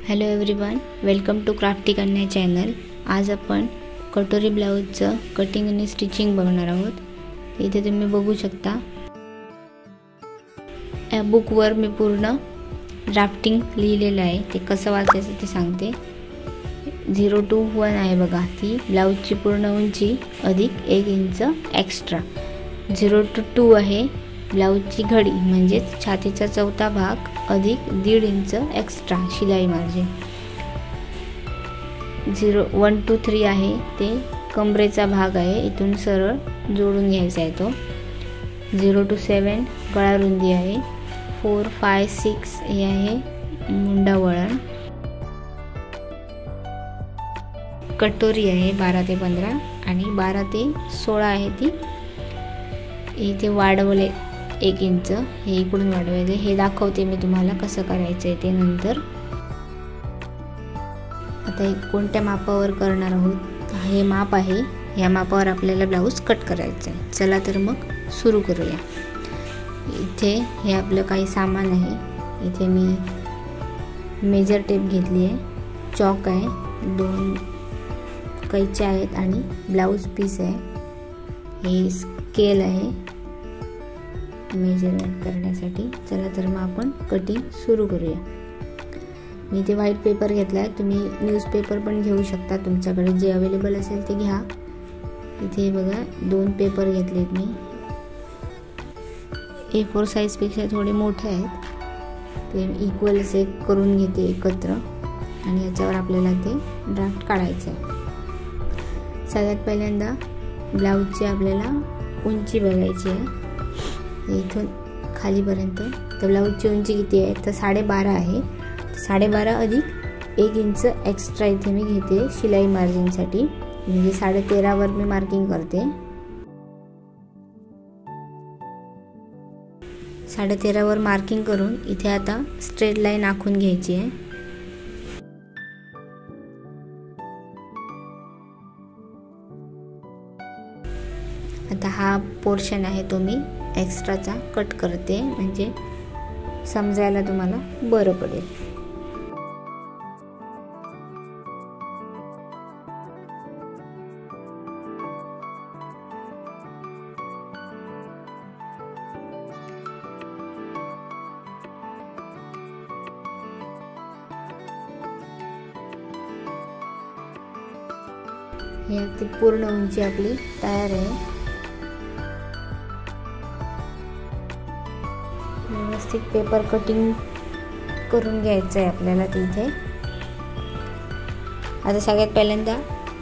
Hello everyone, welcome to crafty Kanya channel. आज आपण कटोरी ब्लाउजचं कटिंग आणि स्टिचिंग बघणार आहोत। इथे तुम्ही बघू शकता, या बुकवर मी पूर्ण ड्राफ्टिंग लिहिलेलं आहे। ते कसं वाचायचं ते सांगते। 0 to 1 आहे बघा, ती ब्लाउजची पूर्ण उंची अधिक 1 इंच एक्स्ट्रा। 0 to 2 आहे ब्लाउजची घडी म्हणजे छातीचा चौथा भाग अधिक 1.5 इंच एक्स्ट्रा शिलाई मार्जिन। 1 to 3 आहे ते कमरेचा भाग आहे, इथून सरळ जोडून घ्यायचा आहे तो। 0 to 7 गळा रुंदी आहे। 4, 5, 6 हे आहे मुंडा वळण। कटोरी आहे 12 ते 15 आणि 12 ते 16 आहे ती। इथे वाढवले 1 इंच, हे इकडून वाढवायचे। हे दाखवते मी तुम्हाला कसं करायचं आहे ते नंतर। आता हे कोणत्या मापावर करणार आहोत, हे माप आहे, या मापावर आपल्याला ब्लाऊज कट करायचं आहे। चला तर मग सुरू करूया। इथे हे आपलं काही सामान आहे। इथे मी मेजर टेप घेतली आहे, चॉक आहे, 2 कैच्या आहेत आणि ब्लाऊज पीस आहे। हे स्केल आहे मेजरमेंट करण्यासाठी। चला तर मग आपण कटिंग सुरू करूया। मी इथे व्हाईट पेपर घेतला आहे, तुम्ही न्यूजपेपर पण घेऊ शकता, तुमच्याकडे जे अवेलेबल असेल ते घ्या। इथे बघा 2 पेपर घेतलेत मी, A4 साईजपेक्षा थोडे मोठे आहेत। ते इक्वल असे करून घेते एकत्र आणि याच्यावर आपल्याला ते ड्राफ्ट काढायचं आहे। सगळ्यात पहिल्यांदा ब्लाऊजची आपल्याला उंची बघायची आहे, इथून खालीपर्यंत। तर ब्लाऊजची उंची किती आहे, तर 12.5 आहे। 12.5 अधिक 1 इंच एक्स्ट्रा इथे मी घेते शिलाई मार्जिनसाठी, म्हणजे 13.5 वर मी मार्किंग करते। 13.5 वर मार्किंग करून इथे आता स्ट्रेट लाईन आखून घ्यायची आहे। आता हा पोर्शन आहे तो मी एक्स्ट्राचा कट करते, म्हणजे समजायला तुम्हाला बरं पडेल। ही अगदी पूर्ण उंची आपली तयार आहे। व्यवस्थित पेपर कटिंग करून घ्यायचं आहे आपल्याला तिथे। आता सगळ्यात पहिल्यांदा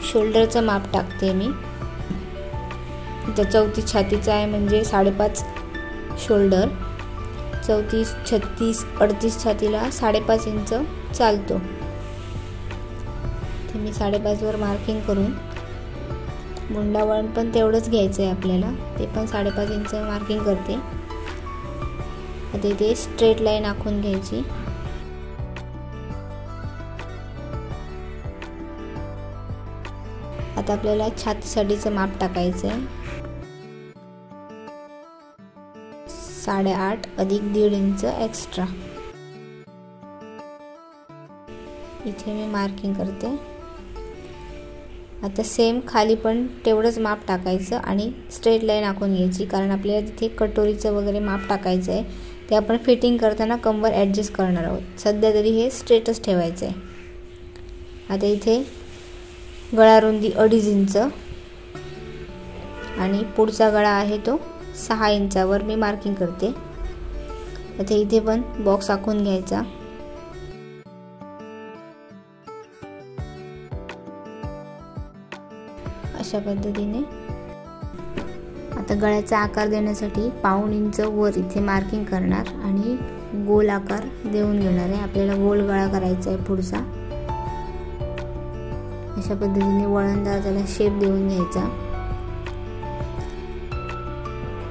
शोल्डरचं माप टाकते मी। तर 34 छातीचा आहे म्हणजे 5.5 शोल्डर, 34, 36, 38 छातीला 5.5 इंच चालतो। ते मी 5.5 वर मार्किंग करून मुंडा वळण पण तेवढंच घ्यायचं आहे आपल्याला, ते पण 5.5 इंच मार्किंग करते। आता इथे स्ट्रेट लाईन आखून घ्यायची। आता आपल्याला छातीसाठीचं माप टाकायचं आहे। 8.5 अधिक 1.5 इंच एक्स्ट्रा इथे मी मार्किंग करते। आता सेम खाली पण तेवढंच माप टाकायचं आणि स्ट्रेट लाईन आखून घ्यायची, कारण आपल्याला तिथे कटोरीचं वगैरे माप टाकायचं आहे, ते आपण फिटिंग करताना कंबर ॲडजस्ट करणार आहोत। सध्या तरी हे स्ट्रेटच ठेवायचं आहे। आता इथे गळा रुंदी 2.5 इंच आणि पुढचा गळा आहे तो 6 इंचावर मी मार्किंग करते। आता इथे पण बॉक्स आखून घ्यायचा। अशा पद्धतीने आता गळ्याचा आकार देण्यासाठी 1.5 इंच वर इथे मार्किंग करणार आणि गोल आकार देऊन घेणार आहे। आपल्याला गोल गळा करायचा आहे पुढचा। अशा पद्धतीने वळणदार त्याला शेप देऊन घ्यायचा।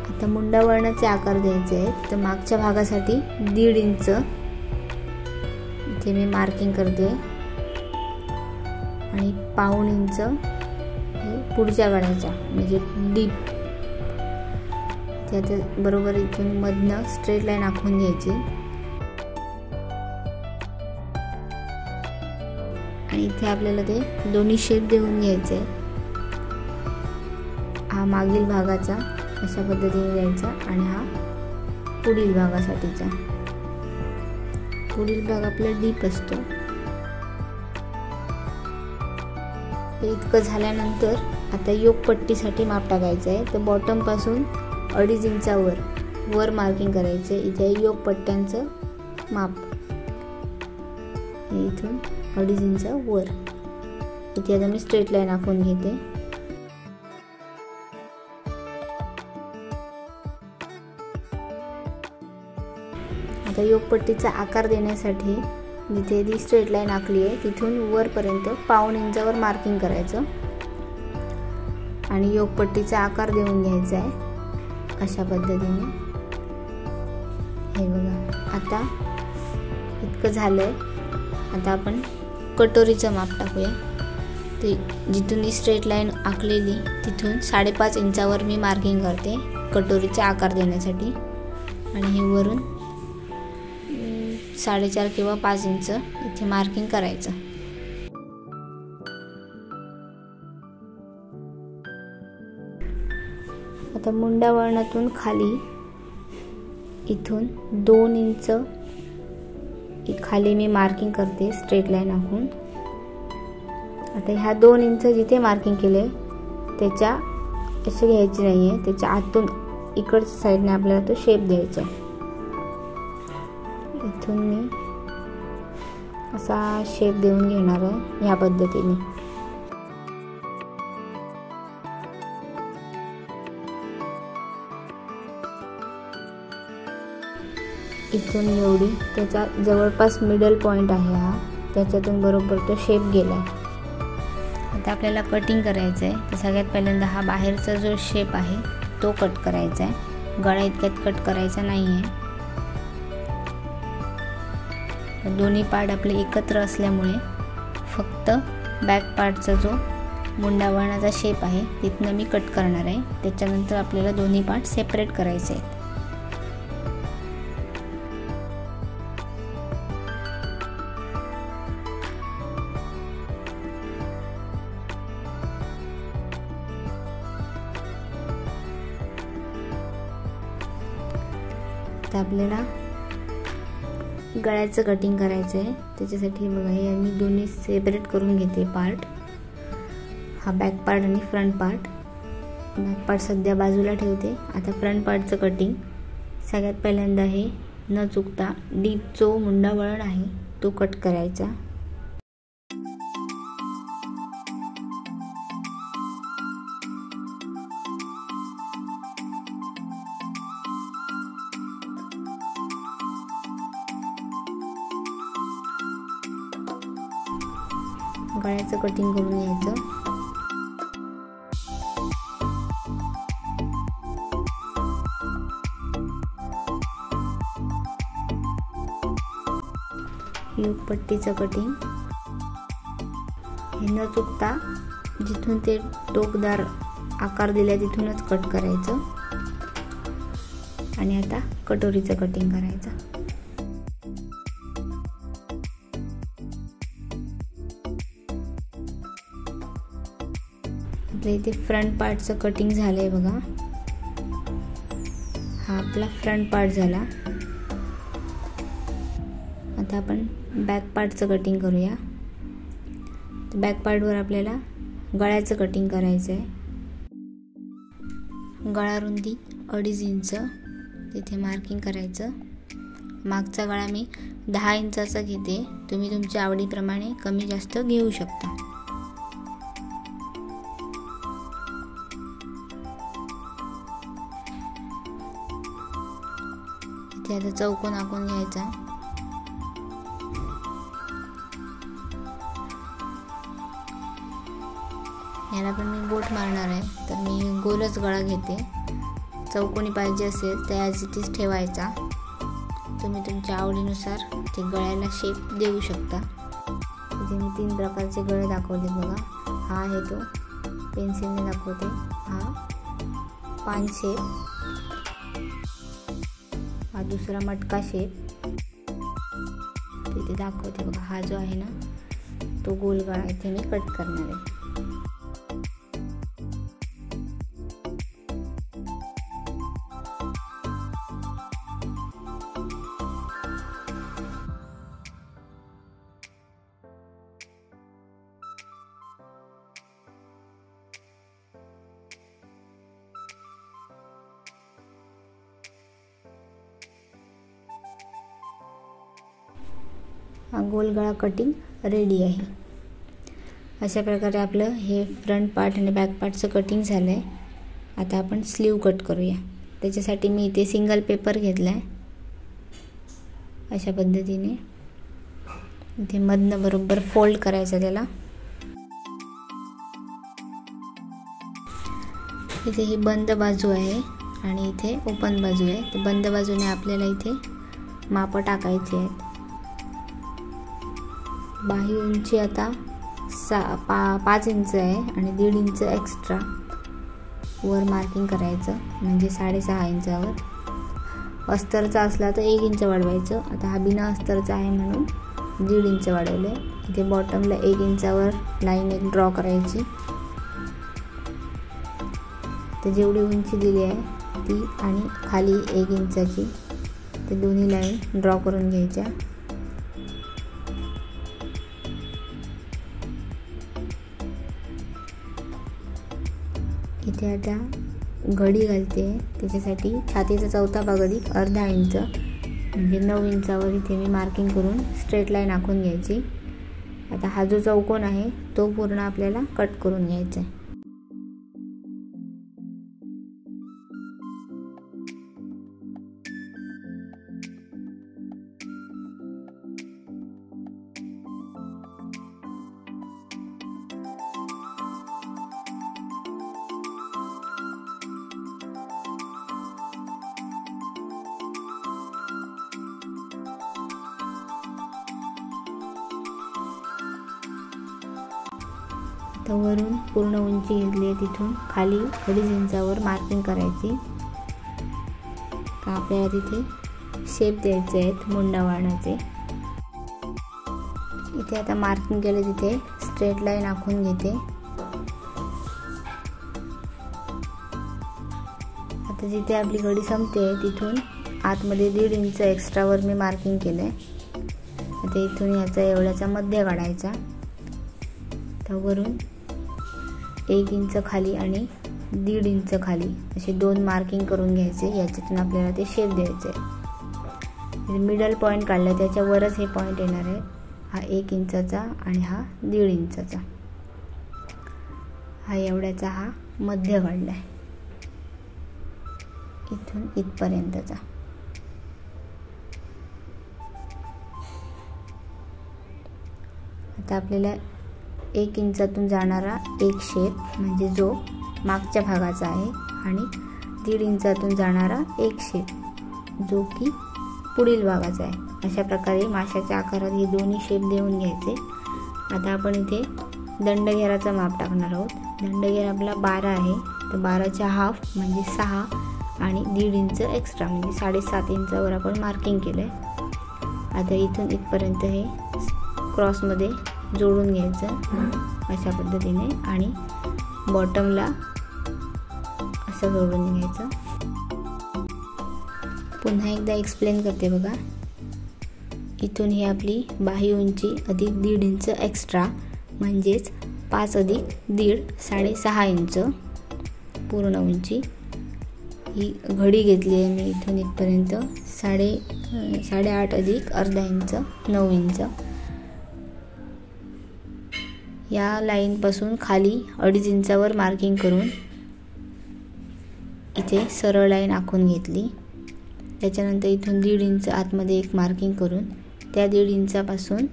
आता मुंडा वळणाचे आकार द्यायचे आहेत, तर मागच्या भागासाठी 1.5 इंच इथे मी मार्किंग करते आणि 1.5 इंच हे पुढच्या गळ्याचा म्हणजे डीप। त्यात बरोबर इथून मधनं स्ट्रेट लाईन आखून घ्यायची। आणि इथे आपल्याला ते दोन्ही शेप देऊन घ्यायचे. हा मागील भागाचा अशा पद्धतीने द्यायचा आणि हा पुढील भागासाठीचा. पुढील भाग आपला डीप असतो. इतकं झाल्यानंतर आता योगपट्टीसाठी माप टाकायचं आहे. तर बॉटम पासून 2.5 इंचावर वर मार्किंग करायचं. इथे योगपट्ट्यांचं माप इथून 2.5 इंच वर. इथे आता मी स्ट्रेट लाईन आखून घेते. आता योगपट्टीचा आकार देण्यासाठी जिथे ती स्ट्रेट लाईन आखली आहे तिथून वरपर्यंत 1.5 इंचावर मार्किंग करायचं आणि योगपट्टीचा आकार देऊन घ्यायचा आहे अशा पद्धतीने. हे बघा आता इतकं झालंय. आता आपण कटोरीचं माप टाकूया. ते जिथून ही स्ट्रेट लाईन आखलेली तिथून 5.5 इंचावर मी मार्किंग करते कटोरीचा आकार देण्यासाठी आणि हे वरून 4.5 किंवा 5 इंच इथे मार्किंग करायचं. आता मुंडा वळणातून खाली इथून 2 इंच खाली मी मार्किंग करते स्ट्रेट लाईन आखून. आता ह्या 2 इंच जिथे मार्किंग केले त्याच्या असं घ्यायची नाही आहे. त्याच्या आतून इकडच्या साईडने आपल्याला तो शेप द्यायचा. इथून मी असा शेप देऊन घेणार आहे ह्या पद्धतीने. इथून एवढी त्याचा जवळपास मिडल पॉइंट आहे हा. त्याच्यातून बरोबर तो शेप गेला. आता आपल्याला कटिंग करायचं आहे. तर सगळ्यात पहिल्यांदा हा बाहेरचा जो शेप आहे तो कट करायचा आहे. गळा इतक्यात कट करायचा नाही आहे. दोन्ही पार्ट आपले एकत्र असल्यामुळे फक्त बॅक पार्टचा जो मुंडा वळणाचा शेप आहे तिथनं मी कट करणार आहे. त्याच्यानंतर आपल्याला दोन्ही पार्ट सेपरेट करायचे आहेत. आता आपल्याला गळ्याचं कटिंग करायचं आहे. त्याच्यासाठी बघा हे मी दोन्ही सेपरेट करून घेते पार्ट. हा बॅक पार्ट आणि फ्रंट पार्ट. बॅक पार्ट सध्या बाजूला ठेवते. आता फ्रंट पार्टचं कटिंग सगळ्यात पहिल्यांदा हे न चुकता डीप जो मुंडा वळण आहे तो कट करायचा. गळ्याचं कटिंग करून घ्यायचं. योगपट्टीचं कटिंग हे न चुकता जिथून ते टोकदार आकार दिला तिथूनच कट करायचं. आणि आता कटोरीचं कटिंग करायचं. आपल्या इथे फ्रंट पार्टचं कटिंग झालंय बघा. हा आपला फ्रंट पार्ट झाला. आता आपण बॅक पार्टचं कटिंग करूया. बॅक पार्टवर आपल्याला गळ्याचं कटिंग करायचं आहे. गळा रुंदी 2.5 इंच तिथे मार्किंग करायचं. मागचा गळा मी 10 इंचाचा घेते. तुम्ही तुमच्या आवडीप्रमाणे कमी जास्त घेऊ शकता. इथे आता चौकोन आखून घ्यायचा. याला पण मी बोट मारणार आहे तर मी गोलच गळा घेते. चौकोनी पाहिजे असेल तर ॲज इट इज ठेवायचा. तुम्ही तुमच्या आवडीनुसार ते गळ्याला शेप देऊ शकता. इथे मी 3 प्रकारचे गळे दाखवले बघा. हा आहे तो पेन्सिलने दाखवते. हा पान शेप. हा दुसरा मटका शेप तिथे दाखवते बघा. हा जो आहे ना तो गोल गळा इथे मी कट करणार आहे. हा गोल गळा कटिंग रेडी आहे. अशा प्रकारे आपलं हे फ्रंट पार्ट आणि बॅक पार्टचं कटिंग झालं आहे. आता आपण स्लीव कट करूया. त्याच्यासाठी मी इथे सिंगल पेपर घेतला आहे. अशा पद्धतीने इथे मधनं बरोबर फोल्ड करायचं त्याला. इथे ही बंद बाजू आहे आणि इथे ओपन बाजू आहे. तर बंद बाजूने आपल्याला इथे माप टाकायची आहेत. बाही उंची आता 5 इंच आहे आणि 1.5 इंच एक्स्ट्रा वर मार्किंग करायचं, म्हणजे 6.5 इंचावर. अस्तरचा असला तर 1 इंच वाढवायचं. आता हा बिना अस्तरचा आहे म्हणून 1.5 इंच वाढवलं आहे. इथे बॉटमला 1 इंचावर लाईन एक ड्रॉ करायची. तर जेवढी उंची दिली आहे ती आणि खाली 1 इंचाची ते दोन्ही लाईन ड्रॉ करून घ्यायच्या. इथे आता घडी घालते. त्याच्यासाठी छातीचा चौथा भाग अधिक अर्धा इंच म्हणजे 9 इंचावर इथे मी मार्किंग करून स्ट्रेट लाईन आखून घ्यायची. आता हा जो चौकोन आहे तो पूर्ण आपल्याला कट करून घ्यायचा आहे. तर वरून पूर्ण उंची घेतली आहे, तिथून खाली 2.5 इंचावर मार्किंग करायची. तर आपल्याला तिथे शेप द्यायचे आहेत मुंडा वाढण्याचे. इथे आता मार्किंग केले तिथे स्ट्रेट लाईन आखून घेते. आता जिथे आपली घडी संपते तिथून आतमध्ये 1.5 इंच एक्स्ट्रावर मी मार्किंग केलं आहे. आता इथून याचा एवढ्याचा मध्य काढायचा. तर वरून 1 इंच खाली आणि 1.5 इंच खाली असे 2 मार्किंग करून घ्यायचे. याच्यातून आपल्याला ते शेप द्यायचे. मिडल पॉईंट काढला त्याच्यावरच हे पॉईंट येणार आहे. हा 1 इंचाचा आणि हा 1.5 इंचाचा. हा एवढ्याचा हा मध्य काढला आहे इथून इथपर्यंतचा. आता आपल्याला 1 इंचातून जाणारा एक शेप म्हणजे जो मागच्या भागाचा आहे आणि 1.5 इंचातून जाणारा एक शेप जो की पुढील भागाचा आहे. अशा प्रकारे माशाच्या आकारात हे दोन्ही शेप देऊन घ्यायचे. आता आपण इथे दंडघेराचा माप टाकणार आहोत. दंडघेर आपला 12 आहे. तर 12च्या हाफ म्हणजे 6 आणि 1.5 इंच एक्स्ट्रा म्हणजे 7.5 इंचावर आपण मार्किंग केलं आहे. आता इथून इथपर्यंत हे क्रॉसमध्ये जोडून घ्यायचं अशा पद्धतीने आणि बॉटमला असं जोडून घ्यायचं. पुन्हा एकदा एक्सप्लेन करते बघा. इथून ही आपली बाही उंची अधिक 1.5 इंच एक्स्ट्रा म्हणजेच 5 अधिक 1.5 6.5 इंच पूर्ण उंची. ही घडी घेतली आहे मी इथून इथपर्यंत 8.5 अधिक अर्धा इंच 9 इंच. या लाईनपासून खाली 2.5 इंचावर मार्किंग करून इथे सरळ लाईन आखून घेतली. त्याच्यानंतर इथून 1.5 इंच आतमध्ये एक मार्किंग करून त्या 1.5 इंचापासून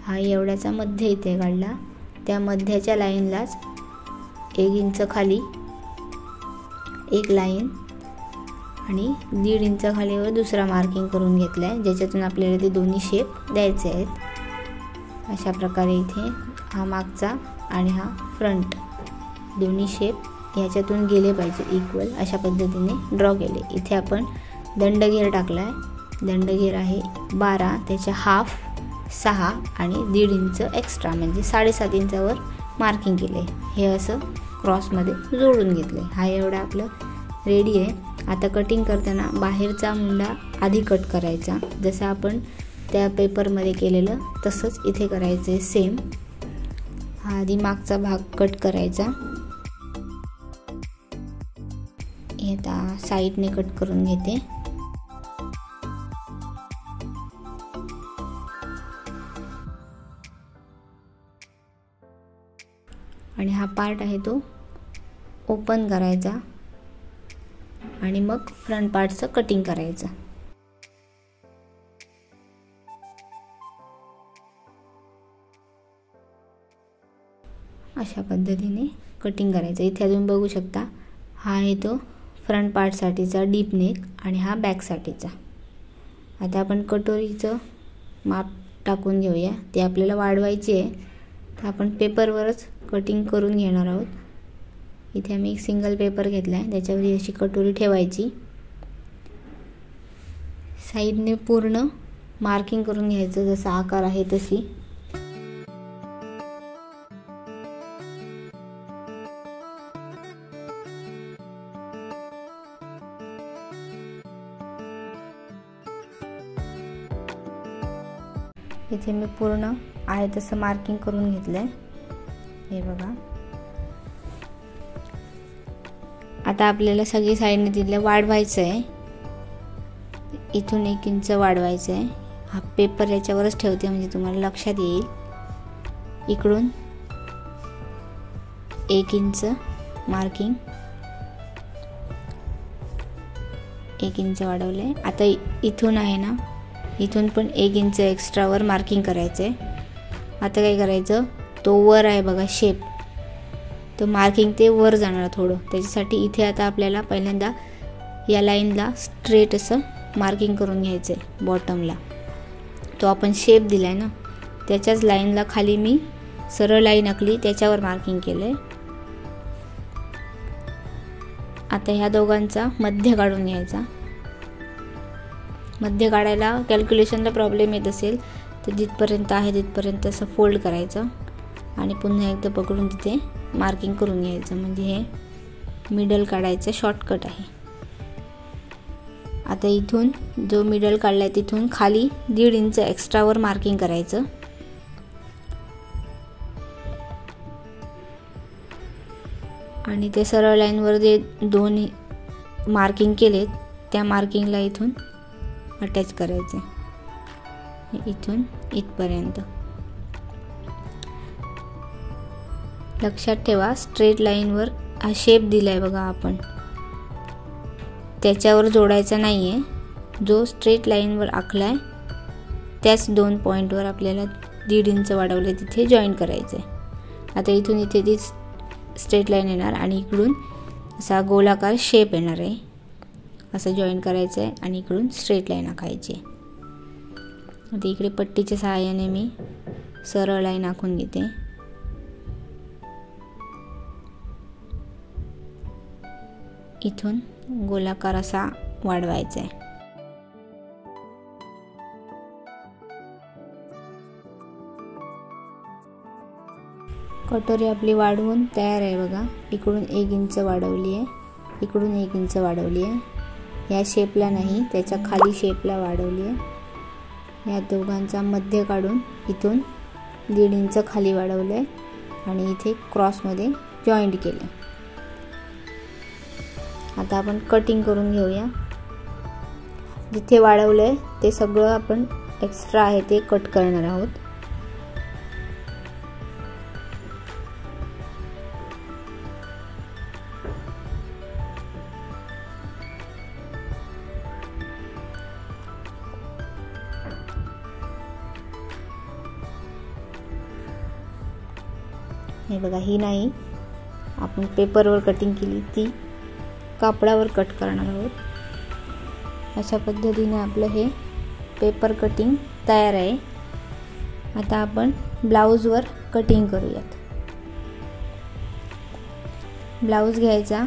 हा एवढ्याचा मध्य इथे काढला. त्या मध्याच्या लाईनलाच 1 इंच खाली एक लाईन आणि 1.5 इंच खालीवर दुसरा मार्किंग करून घेतला आहे, ज्याच्यातून आपल्याला ते दोन्ही शेप द्यायचे आहेत. अशा प्रकारे इथे हा मागचा आणि हा फ्रंट दोन्ही शेप ह्याच्यातून गेले पाहिजे इक्वल अशा पद्धतीने ड्रॉ केले. इथे आपण दंडघेर टाकला आहे. दंडघेर आहे 12, त्याच्या हाफ 6 आणि 1.5 इंच एक्स्ट्रा म्हणजे 7.5 इंचावर मार्किंग केले. हे असं क्रॉसमध्ये जोडून घेतले. हा एवढा आपलं रेडी आहे. आता कटिंग करताना बाहेरचा मुंडा आधी कट करायचा, जसं आपण त्या पेपरमध्ये केलेलं तसंच इथे करायचं आहे सेम. हा आधी मागचा भाग कट करायचा. हे आता साईडने कट करून घेते. आणि हा पार्ट आहे तो ओपन करायचा आणि मग फ्रंट पार्टचं कटिंग करायचं. अशा पद्धतीने कटिंग करायचं. इथे अजून बघू शकता हा आहे तो फ्रंट पार्टसाठीचा डीप नेक आणि हा बॅकसाठीचा. आता आपण कटोरीचं माप टाकून घेऊया. ते आपल्याला वाढवायची आहे, तर आपण पेपरवरच कटिंग करून घेणार आहोत. इथे आम्ही एक सिंगल पेपर घेतला आहे, त्याच्यावर अशी कटोरी ठेवायची. साईडने पूर्ण मार्किंग करून घ्यायचं, जसा आकार आहे तशी. इथे मी पूर्ण आहे तसं मार्किंग करून घेतलंय. हे बघा. आता आपल्याला सगळी साईडने तिथलं वाढवायचं आहे. इथून 1 इंच वाढवायचं आहे. हा पेपर याच्यावरच ठेवते म्हणजे तुम्हाला लक्षात येईल. इकडून 1 इंच मार्किंग, 1 इंच वाढवले. आता इथून आहे ना, इथून पण 1 इंच एक्स्ट्रावर मार्किंग करायचं आहे. आता काय करायचं, तो वर आहे बघा शेप, तो मार्किंग ते वर जाणार थोडं. त्याच्यासाठी इथे आता आपल्याला पहिल्यांदा या लाईनला स्ट्रेट असं मार्किंग करून घ्यायचं आहे. बॉटमला तो आपण शेप दिला आहे ना, त्याच्याच लाईनला खाली मी सरळ लाईन आखली, त्याच्यावर मार्किंग केलं आहे. आता ह्या दोघांचा मध्य काढून घ्यायचा. मध्य काढायला कॅल्क्युलेशनला प्रॉब्लेम येत असेल तर जिथपर्यंत आहे तिथपर्यंत असं फोल्ड करायचं आणि पुन्हा एकदा पकडून तिथे मार्किंग करून घ्यायचं. म्हणजे हे मिडल काढायचं शॉर्टकट आहे. आता इथून जो मिडल काढला आहे तिथून खाली 1.5 इंच एक्स्ट्रावर मार्किंग करायचं. आणि ते सरळ लाईनवर जे 2 मार्किंग केले त्या मार्किंगला इथून अटॅच करायचे, इथून इथपर्यंत. लक्षात ठेवा स्ट्रेट लाईनवर हा शेप दिलाय बघा आपण, त्याच्यावर जोडायचा नाही आहे. जो स्ट्रेट लाईनवर आखलाय त्याच 2 पॉईंटवर आपल्याला 1.5 इंच वाढवले तिथे जॉईन करायचं आहे. आता इथून इथे ती स्ट्रेट लाईन येणार आणि इकडून असा गोलाकार शेप येणार आहे. असं जॉईन करायचं आहे आणि इकडून स्ट्रेट लाईन आखायची आहे. आता इकडे पट्टीच्या सहाय्याने मी सरळ लाईन आखून घेते. इथून गोलाकार असा वाढवायचा आहे. कटोरी आपली वाढवून तयार आहे बघा. इकडून 1 इंच वाढवली आहे, इकडून 1 इंच वाढवली आहे. या शेपला नाही, त्याच्या खाली शेपला वाढवली आहे. या दोघांचा मध्य काढून इथून 1.5 इंच खाली वाढवलं आहे आणि इथे क्रॉसमध्ये जॉईंट केले. आता आपण कटिंग करून घेऊया. जिथे वाढवलं आहे ते सगळं आपण एक्स्ट्रा आहे ते कट करणार आहोत. हे बघा, ही नाही आपण पेपरवर कटिंग केली, ती कापडावर कट करणार आहोत. अशा पद्धतीने आपलं हे पेपर कटिंग तयार आहे. आता आपण ब्लाऊजवर कटिंग करूयात. ब्लाऊज घ्यायचा,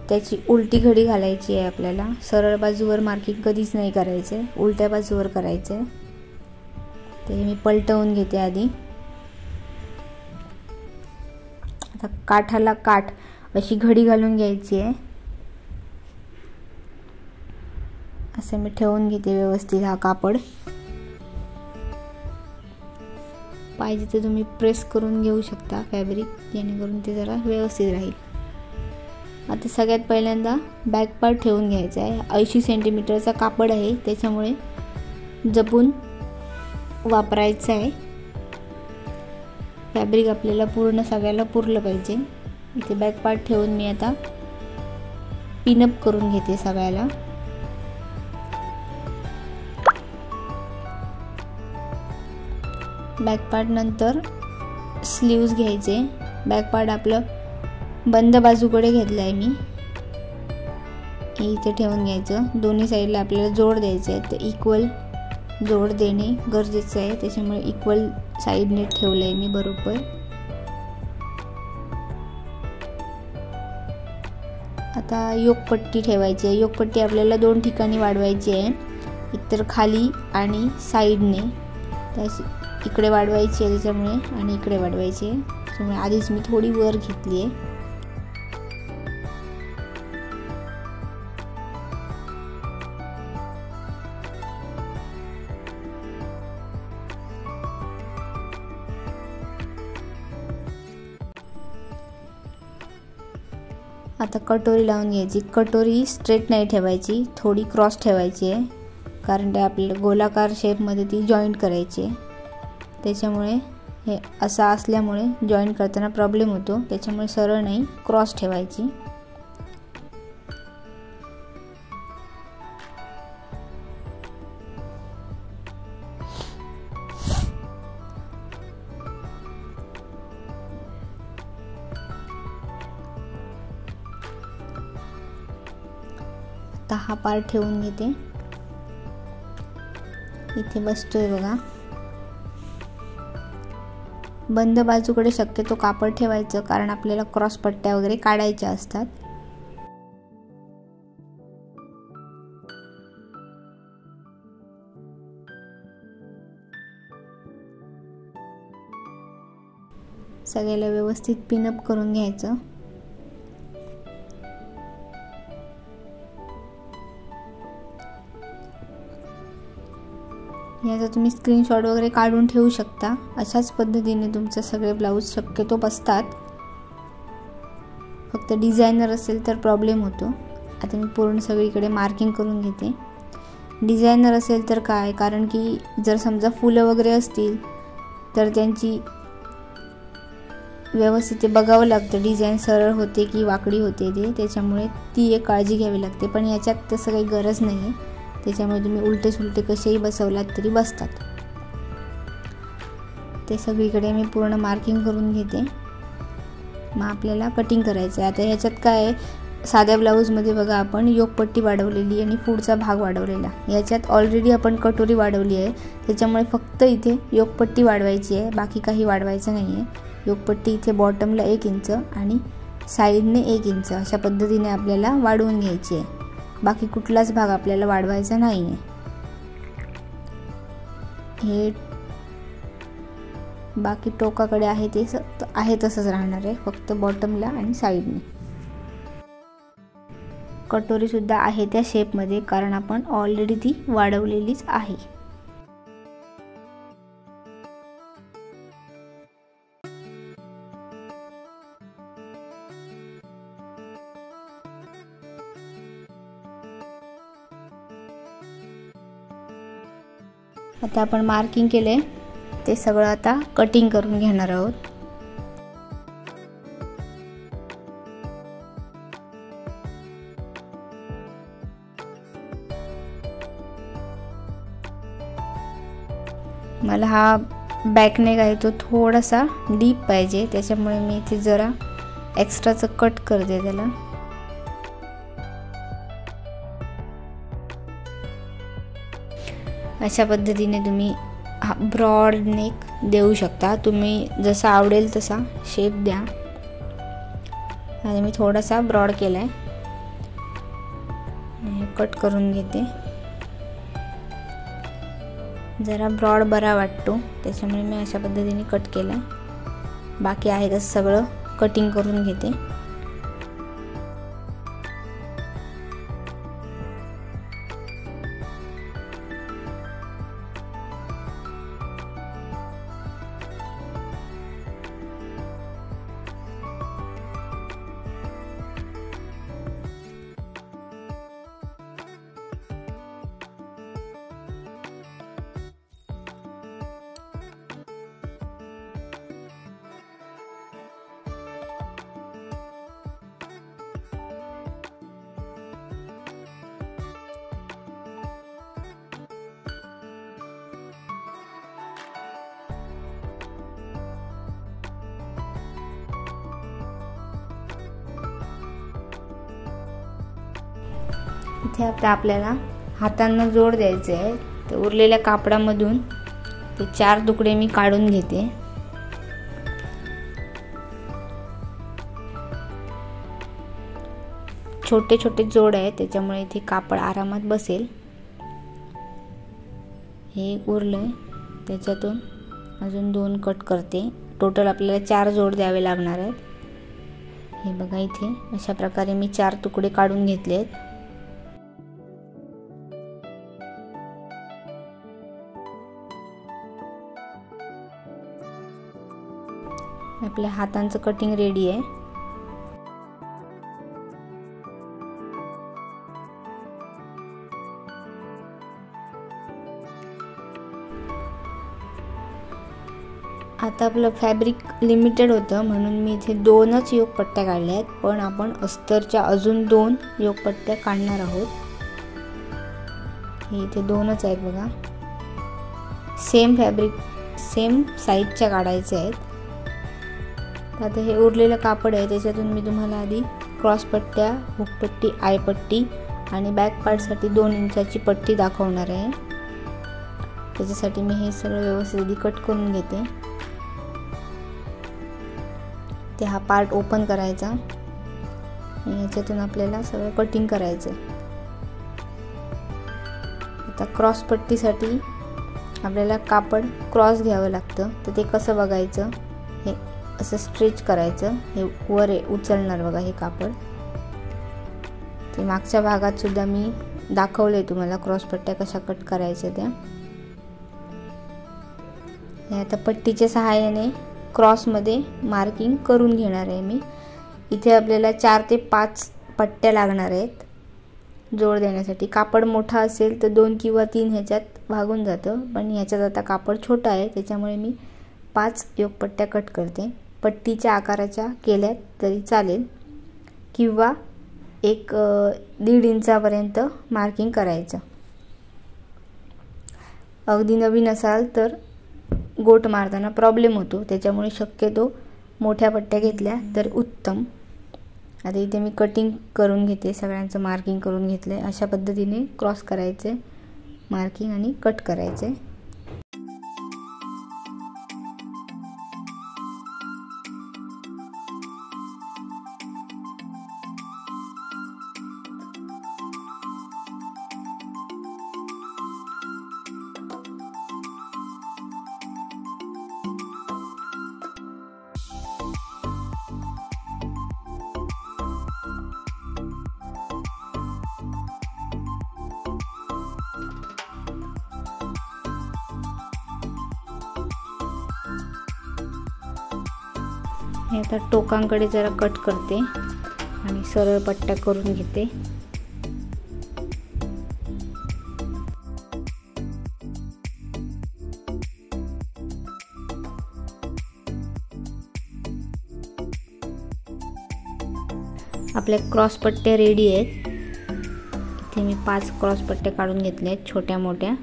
त्याची उलटी घडी घालायची आहे आपल्याला. सरळ बाजूवर मार्किंग कधीच नाही करायचं आहे, उलट्या बाजूवर करायचं आहे. ते मी पलटवून घेते आधी. आता काठाला काठ अशी घडी घालून घ्यायची आहे. असं मी ठेवून घेते व्यवस्थित हा कापड. पाहिजे तर तुम्ही प्रेस करून घेऊ शकता फॅब्रिक, जेणेकरून ते जरा व्यवस्थित राहील. आता सगळ्यात पहिल्यांदा बॅक पार्ट ठेवून घ्यायचा आहे. 80 सेंटीमीटरचा कापड आहे, त्याच्यामुळे जपून वापरायचं आहे. फॅब्रिक आपल्याला पूर्ण सगळ्याला पुरलं पाहिजे. इथे बॅक पार्ट ठेवून मी आता पिनअप करून घेते सगळ्याला. बॅक पार्ट नंतर स्लीव्ज घ्यायचे. बॅक पार्ट आपलं बंद बाजूकडे घेतलं आहे मी. इथे ठेवून घ्यायचं. दोन्ही साईडला आपल्याला जोड द्यायचे आहे, तर इक्वल जोड देणे गरजेचं आहे. त्याच्यामुळे इक्वल साईडने ठेवलं आहे मी बरोबर. आता योकपट्टी ठेवायची आहे. योकपट्टी आपल्याला 2 ठिकाणी वाढवायची आहे, एकतर खाली आणि साईडने. इकडे वाढवायची आहे त्याच्यामुळे, आणि इकडे वाढवायची आहे त्याच्यामुळे आधीच मी थोडी वर घेतली आहे. आता कटोरी लावून घ्यायची. कटोरी स्ट्रेट नाही ठेवायची, थोडी क्रॉस ठेवायची आहे, कारण ते आपल्याला गोलाकार शेपमध्ये ती जॉईंट करायची आहे. त्याच्यामुळे हे असं असल्यामुळे जॉईंट करताना प्रॉब्लेम होतो. त्याच्यामुळे सरळ नाही, क्रॉस ठेवायची. आता हा पार्ट ठेवून घेते. इथे बसतोय बघा. बंद बाजूकडे शक्यतो कापड ठेवायचं, कारण आपल्याला क्रॉस पट्ट्या वगैरे काढायच्या असतात. सगळ्याला व्यवस्थित पिनअप करून घ्यायचं. याचा तुम्ही स्क्रीनशॉट वगैरे काढून ठेवू शकता. अशाच पद्धतीने तुमचे सगळे ब्लाऊज शक्यतो बसतात. फक्त डिझायनर असेल तर प्रॉब्लेम होतो. आता मी पूर्ण सगळीकडे मार्किंग करून घेते. डिझायनर असेल तर काय, कारण की जर समजा फुलं वगैरे असतील तर त्यांची व्यवस्थित ते बघावं लागतं, डिझाईन सरळ होते की वाकडी होते ते. त्याच्यामुळे ती एक काळजी घ्यावी लागते. पण याच्यात तसं काही गरज नाही आहे. त्याच्यामुळे तुम्ही उलटे सुलटे कसेही बसवलात तरी बसतात. ते सगळीकडे मी पूर्ण मार्किंग करून घेते. मग आपल्याला कटिंग करायचं आहे. आता ह्याच्यात काय आहे, साध्या ब्लाऊजमध्ये बघा आपण योकपट्टी वाढवलेली आणि पुढचा भाग वाढवलेला. याच्यात ऑलरेडी आपण कटोरी वाढवली आहे, त्याच्यामुळे फक्त इथे योकपट्टी वाढवायची आहे, बाकी काही वाढवायचं नाही आहे. योकपट्टी इथे बॉटमला 1 इंच आणि साईडने 1 इंच अशा पद्धतीने आपल्याला वाढवून घ्यायची आहे. बाकी कुठलाच भाग आपल्याला वाढवायचा नाही आहे. हे बाकी टोकाकडे आहे ते आहे तसंच राहणार आहे, फक्त बॉटमला आणि साईडने. कटोरी सुद्धा आहे त्या शेपमध्ये, कारण आपण ऑलरेडी ती वाढवलेलीच आहे. आता आपण मार्किंग केले ते सगळं आता कटिंग करून घेणार आहोत. मला हा बॅक नेक आहे तो थोडासा डीप पाहिजे, त्याच्यामुळे मी इथे जरा एक्स्ट्राचं कट करते त्याला. अशा पद्धतीने तुम्ही हा ब्रॉड नेक देऊ शकता. तुम्ही जसा आवडेल तसा शेप द्या. आणि मी थोडासा ब्रॉड केला आहे, कट करून घेते. जरा ब्रॉड बरा वाटतो, त्याच्यामुळे मी अशा पद्धतीने कट केला. बाकी आहे तसं सगळं कटिंग करून घेते. इथे आता आपल्याला हातांना जोड द्यायचे आहे. तर उरलेल्या कापडामधून ते 4 तुकडे मी काढून घेते. छोटे छोटे जोड आहे, त्याच्यामुळे इथे कापड आरामात बसेल. हे उरलंय, त्याच्यातून अजून 2 कट करते. टोटल आपल्याला 4 जोड द्यावे लागणार आहेत. हे बघा, इथे अशा प्रकारे मी 4 तुकडे काढून घेतले आहेत. आपल्या हातांचं कटिंग रेडी आहे. आता आपलं फॅब्रिक लिमिटेड होतं म्हणून मी इथे 2च योगपट्ट्या काढल्या आहेत, पण आपण अस्तरच्या अजून 2 योगपट्ट्या काढणार आहोत. हे इथे 2च आहेत बघा. सेम फॅब्रिक सेम साईजच्या काढायच्या आहेत. आता हे उरलेलं कापड आहे, त्याच्यातून मी तुम्हाला आधी क्रॉस पट्ट्या, हुकपट्टी, आयपट्टी आणि बॅक पार्टसाठी 2 इंचाची पट्टी दाखवणार आहे. त्याच्यासाठी मी हे सगळं व्यवस्थित कट करून घेते. ते हा पार्ट ओपन करायचा आणि याच्यातून आपल्याला सगळं कटिंग करायचं. आता क्रॉस पट्टीसाठी आपल्याला कापड क्रॉस घ्यावं लागतं. तर ते कसं बघायचं, हे असं स्ट्रेच करायचं. हे वर उचलणार बघा हे कापड. ते मागच्या भागात सुद्धा मी दाखवले तुम्हाला क्रॉस पट्ट्या कशा कट करायच्या त्या. हे आता पट्टीच्या सहाय्याने क्रॉसमध्ये मार्किंग करून घेणार आहे मी. इथे आपल्याला 4 ते 5 पट्ट्या लागणार आहेत जोड देण्यासाठी. कापड मोठा असेल तर 2 किंवा 3 ह्याच्यात भागून जातं, पण ह्याच्यात आता कापड छोटा आहे त्याच्यामुळे मी 5 योगपट्ट्या कट करते. पट्टीच्या आकाराच्या केल्यात तरी चालेल किंवा 1-1.5 इंचापर्यंत मार्किंग करायचं. अगदी नवीन असाल तर गोट मारताना प्रॉब्लेम होतो, त्याच्यामुळे शक्यतो मोठ्या पट्ट्या घेतल्या तर उत्तम. आता इथे मी कटिंग करून घेते, सगळ्यांचं मार्किंग करून घेतलंय. अशा पद्धतीने क्रॉस करायचे, मार्किंग आणि कट करायचे. हे आता टोकांकडे जरा कट करते आणि सरळ पट्ट्या करून घेते. आपल्या क्रॉस पट्ट्या रेडी आहेत. इथे मी 5 क्रॉस पट्ट्या काढून घेतल्या आहेत छोट्या मोठ्या.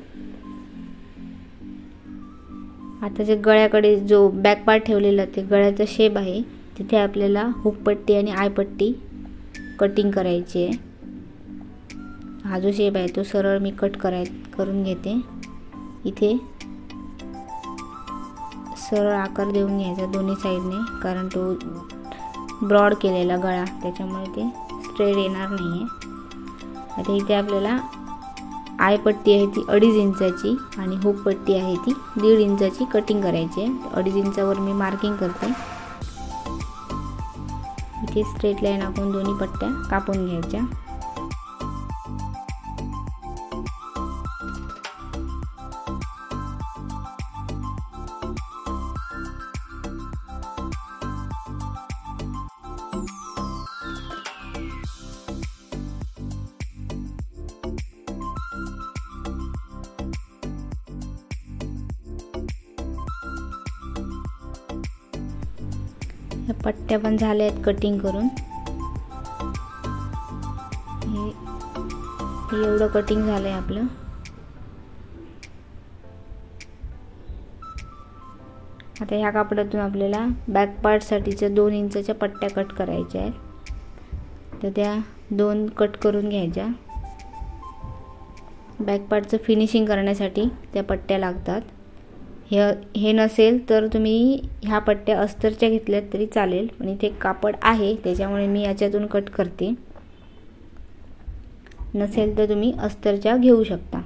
आता जे गळ्याकडे जो बॅक पार्ट ठेवलेला ते गळ्याचा शेप आहे, तिथे आपल्याला हुकपट्टी आणि आयपट्टी कटिंग करायची आहे. हा जो शेप आहे तो सरळ मी करून घेते. इथे सरळ आकार देऊन घ्यायचा दोन्ही साईडने, कारण तो ब्रॉड केलेला गळा त्याच्यामुळे ते स्ट्रेट येणार नाही आहे. आता इथे आपल्याला आय पट्टी आहे ती 2.5 इंचाची आणि हुक पट्टी आहे ती 1.5 इंचाची कटिंग करायची आहे. 2.5 इंचावर मी मार्किंग करते. इथे स्ट्रेट लाईन आखून दोन्ही पट्ट्या कापून घ्यायच्या. ह्या पट्ट्या पण झाल्या आहेत कटिंग करून. हे एवढं कटिंग झालंय आपलं. आता ह्या कापडातून आपल्याला बॅक पार्ट साठीच्या 2 इंचाच्या पट्ट्या कट करायच्या आहेत. तर त्या 2 कट करून घ्यायच्या. बॅक पार्टचं फिनिशिंग करण्यासाठी त्या पट्ट्या लागतात. हे नसेल तर तुम्ही ह्या पट्ट्या अस्तरच्या घेतल्यात तरी चालेल, पण इथे कापड आहे त्याच्यामुळे मी याच्यातून कट करते. नसेल तर तुम्ही अस्तरच्या घेऊ शकता.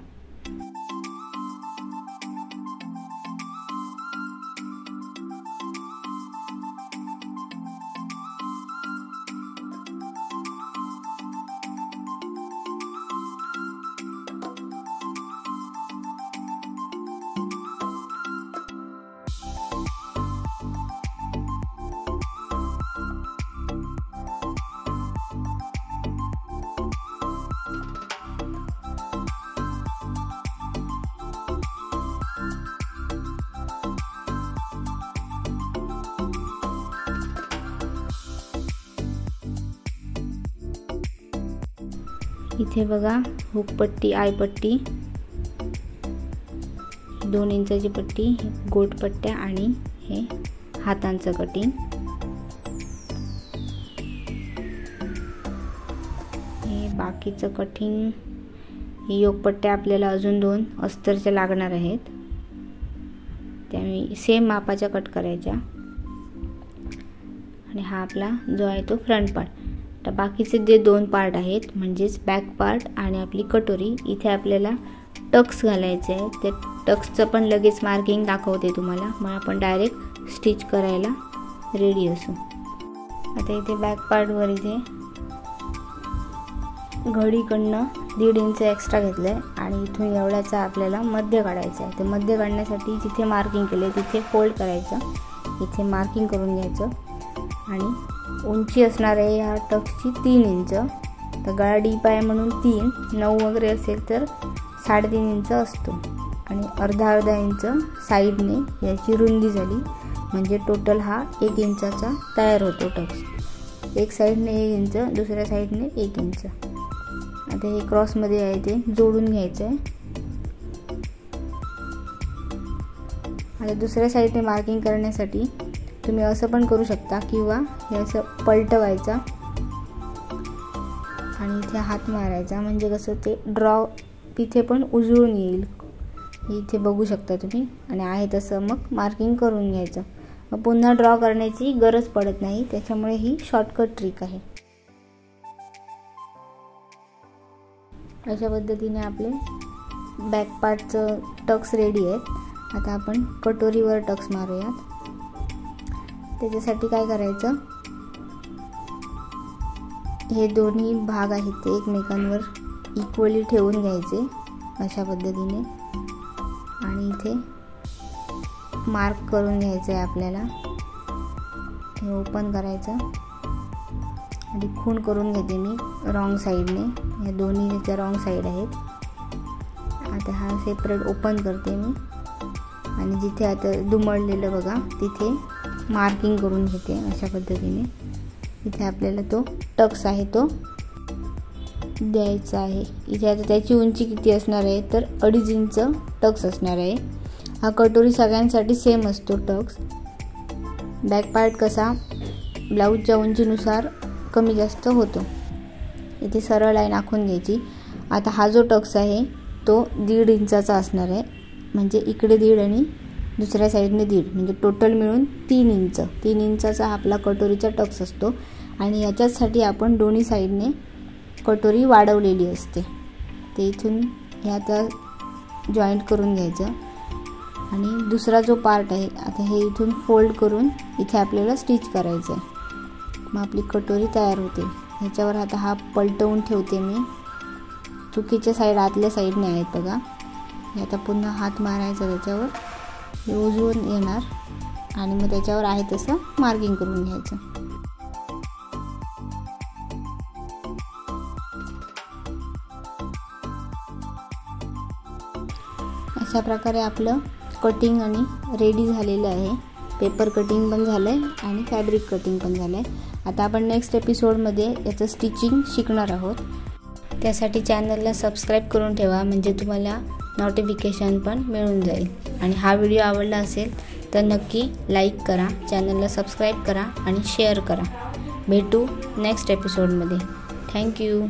इथे बघा हुक पट्टी, आय पट्टी, 2 इंचाची पट्टी, गोट पट्ट्या आणि हे हातांचं कटिंग. हे बाकीचं कटिंग. हे योक पट्ट्या आपल्याला अजून 2 अस्तरच्या लागणार आहेत. त्यामुळे सेम मापाच्या कट करायच्या. आणि हा आपला जो आहे तो फ्रंट पार्ट. तर बाकीचे जे 2 पार्ट आहेत म्हणजेच बॅक पार्ट आणि आपली कटोरी, इथे आपल्याला टक्स घालायचे आहे. ते टक्सचं पण लगेच मार्किंग दाखवते तुम्हाला. मग आपण डायरेक्ट स्टिच करायला रेडी असू. आता इथे बॅक पार्टवर इथे घडीकडनं 1.5 इंच एक्स्ट्रा घेतलं आहे आणि इथून एवढ्याचा आपल्याला मध्य काढायचा आहे. तर मध्य काढण्यासाठी जिथे मार्किंग केले तिथे फोल्ड करायचं. इथे मार्किंग करून घ्यायचं. आणि उंची असणार आहे या टक्सची 3 इंच. तर गळा डीप आहे म्हणून 3, 9 वगैरे असेल तर 3.5 इंच असतो. आणि अर्धा इंच साईडने याची रुंदी झाली म्हणजे टोटल हा 1 इंचाचा तयार होतो टक्स. एक साईडने 1 इंच, दुसऱ्या साईडने 1 इंच. आता हे क्रॉसमध्ये आहे ते जोडून घ्यायचं आहे. आता दुसऱ्या साईडने मार्किंग करण्यासाठी तुम्ही असं पण करू शकता किंवा हे असं पलटवायचं आणि इथे हात मारायचा म्हणजे कसं ते ड्रॉ तिथे पण उजळून येईल. इथे बघू शकता तुम्ही. आणि आहे तसं मग मार्किंग करून घ्यायचं. मग पुन्हा ड्रॉ करण्याची गरज पडत नाही. त्याच्यामुळे ही शॉर्टकट ट्रिक आहे. अशा पद्धतीने आपले बॅक पार्टचं टक्स रेडी आहेत. आता आपण कटोरीवर टक्स मारूयात. त्याच्यासाठी काय करायचं, हे दोन्ही भाग आहेत ते एकमेकांवर इक्वली ठेवून घ्यायचे अशा पद्धतीने. आणि इथे मार्क करून घ्यायचं आहे आपल्याला. हे ओपन करायचं आणि खूण करून घेते मी रॉंग साईडने. या दोन्ही त्याच्या रॉंग साईड आहेत. आता हा सेपरेट ओपन करते मी आणि जिथे आता दुमडलेलं बघा तिथे मार्किंग करून घेते अशा पद्धतीने. इथे आपल्याला तो टक्स आहे तो द्यायचा आहे. इथे आता त्याची उंची किती असणार आहे तर 2.5 इंच टक्स असणार आहे. हा कटोरी सगळ्यांसाठी सेम असतो टक्स. बॅक पार्ट कसा ब्लाऊजच्या उंचीनुसार कमी जास्त होतो. इथे सरळ लाईन आखून घ्यायची. आता हा जो टक्स आहे तो 1.5 इंचाचा असणार आहे. म्हणजे इकडे 1.5 आणि दुसऱ्या साईडने 1.5 म्हणजे टोटल मिळून 3 इंच. 3 इंचाचा आपला कटोरीचा टक्स असतो. आणि याच्यासाठी आपण दोन्ही साईडने कटोरी वाढवलेली असते. ते इथून हे आता जॉईंट करून घ्यायचं आणि दुसरा जो पार्ट आहे आता हे इथून फोल्ड करून इथे आपल्याला स्टिच करायचं आहे। मग आपली कटोरी तयार होते। ह्याच्यावर आता हा पलटवून ठेवते मी, चुकीच्या साईड आतल्या साईडने आहेत बघा। हे आता पुन्हा हात मारायचा त्याच्यावर, हे उजवून येणार आणि मग त्याच्यावर आहे तसं मार्किंग करून घ्यायचं। अशा प्रकारे आपलं कटिंग आणि रेडी झालेलं आहे। पेपर कटिंग पण झालं आहे आणि फॅब्रिक कटिंग पण झालं आहे। आता आपण नेक्स्ट एपिसोडमध्ये याचं स्टिचिंग शिकणार आहोत। त्यासाठी चॅनलला सबस्क्राईब करून ठेवा, म्हणजे तुम्हाला नोटिफिकेशन पण मिळून जाईल। आणि हा व्हिडिओ आवडला असेल तर नक्की लाईक करा, चॅनलला सबस्क्राईब करा आणि शेअर करा। भेटू नेक्स्ट एपिसोडमध्ये। थँक्यू।